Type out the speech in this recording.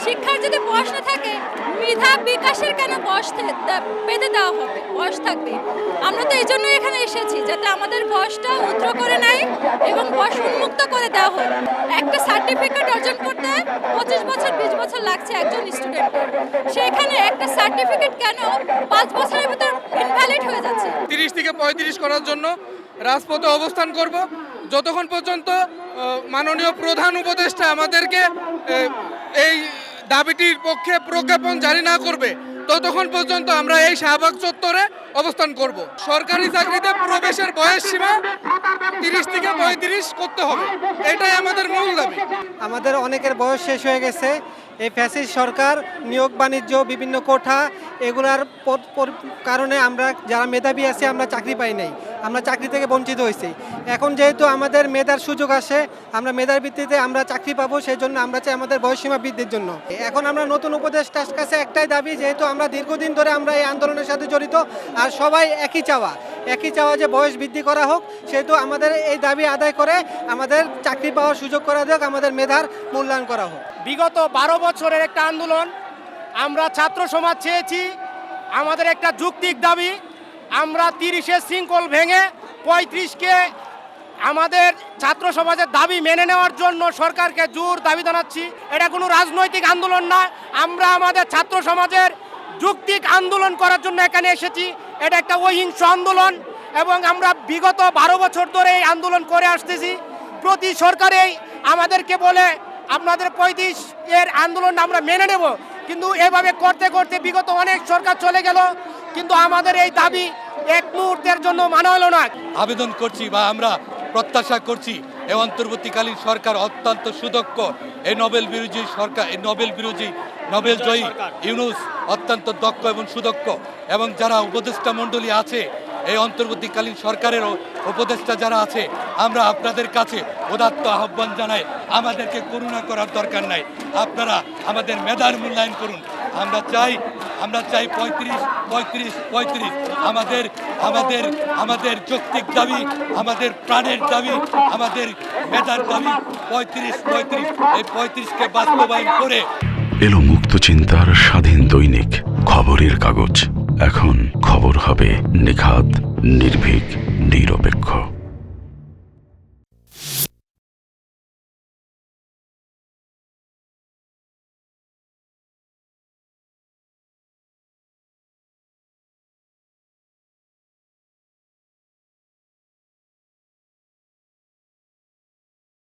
শিক্ষার যদি বয়স না থাকে, মেধা বিকাশের কেন বয়স পেতে দেওয়া হবে? বয়স থাকবে। আমরা তো এই জন্য এখানে এসেছি, যাতে আমাদের বয়সটা উদ্র করে নেয় এবং বয়স উন্মুক্ত করে দেওয়া হয়। একটা সার্টিফিকেট অর্জন করতে 25 বছর 20 বছর লাগছে একজন স্টুডেন্টের, সেখানে একটা সার্টিফিকেট কেন 5 বছরের ভিতর ইনভ্যালিড হয়ে যাচ্ছে? 30 থেকে 35 করার জন্য রাজপথে অবস্থান করব যতক্ষণ পর্যন্ত মাননীয় প্রধান উপদেষ্টা আমাদেরকে এই দাবিটির পক্ষে প্রজ্ঞাপন জারি না করবে ততক্ষণ পর্যন্ত আমরা এই শাহবাগ চত্বরে অবস্থান করব। সরকারি চাকরিতে প্রবেশের বয়স সীমা 30 থেকে 35 করতে হবে, এটাই আমাদের মূল দাবি। আমাদের অনেকের বয়স শেষ হয়ে গেছে। এই ফ্যাসিস্ট সরকার নিয়োগ বাণিজ্য বিভিন্ন কোঠা এগুলার কারণে আমরা যারা মেধাবী আছি আমরা চাকরি পাই নাই, আমরা চাকরি থেকে বঞ্চিত হয়েছি। এখন যেহেতু আমাদের মেধার সুযোগ আসে, আমরা মেধার ভিত্তিতে আমরা চাকরি পাবো, সেই জন্য আমরা চাই আমাদের বয়সসীমা বৃদ্ধির জন্য। এখন আমরা নতুন উপদেষ্টার কাছে একটাই দাবি, যেহেতু আমরা দীর্ঘদিন ধরে আমরা এই আন্দোলনের সাথে জড়িত আর সবাই একই চাওয়া যে বয়স বৃদ্ধি করা হোক, সেহেতু আমাদের এই দাবি আদায় করে আমাদের চাকরি পাওয়ার সুযোগ করা হোক, আমাদের মেধার মূল্যায়ন করা হোক। বিগত 12 বছরের একটা আন্দোলন, আমরা ছাত্র সমাজ চেয়েছি আমাদের একটা যৌক্তিক দাবি। আমরা 30-এর শৃঙ্খল ভেঙে 35কে আমাদের ছাত্র সমাজের দাবি মেনে নেওয়ার জন্য সরকারকে জোর দাবি জানাচ্ছি। এটা কোনো রাজনৈতিক আন্দোলন না, আমরা আমাদের ছাত্র সমাজের যৌক্তিক আন্দোলন করার জন্য এখানে এসেছি। এটা একটা অহিংস আন্দোলন এবং আমরা বিগত 12 বছর ধরে এই আন্দোলন করে আসতেছি। প্রতি সরকারেই আমাদেরকে বলে আপনাদের 35-এর আন্দোলন আমরা মেনে নেব, কিন্তু এভাবে করতে করতে বিগত অনেক সরকার চলে গেল, কিন্তু আমাদের এই দাবি এক মুহূর্তের জন্য মানা হলো না। আবেদন করছি বা আমরা প্রত্যাশা করছি এই অন্তর্বর্তীকালীন সরকার অত্যন্ত সুদক্ষ, এই নোবেল বিরোধী নোবেল জয়ী ইউনূস অত্যন্ত দক্ষ এবং সুদক্ষ, এবং যারা উপদেষ্টা মণ্ডলী আছে এই অন্তর্বর্তীকালীন সরকারের উপদেষ্টা যারা আছে, আমরা আপনাদের কাছে উদাত্ত আহ্বান জানাই, আমাদেরকে করুণা করার দরকার নাই, আপনারা আমাদের মেধার মূল্যায়ন করুন। আমরা চাই 35 আমাদের যৌক্তিক দাবি, আমাদের প্রাণের দাবি, আমাদের মেধার দাবি 35 এই 35কে বাস্তবায়ন করে। এলো মুক্ত চিন্তার স্বাধীন দৈনিক খবরের কাগজ। এখন খবর হবে নিখাত, নির্ভীক, নিরপেক্ষ।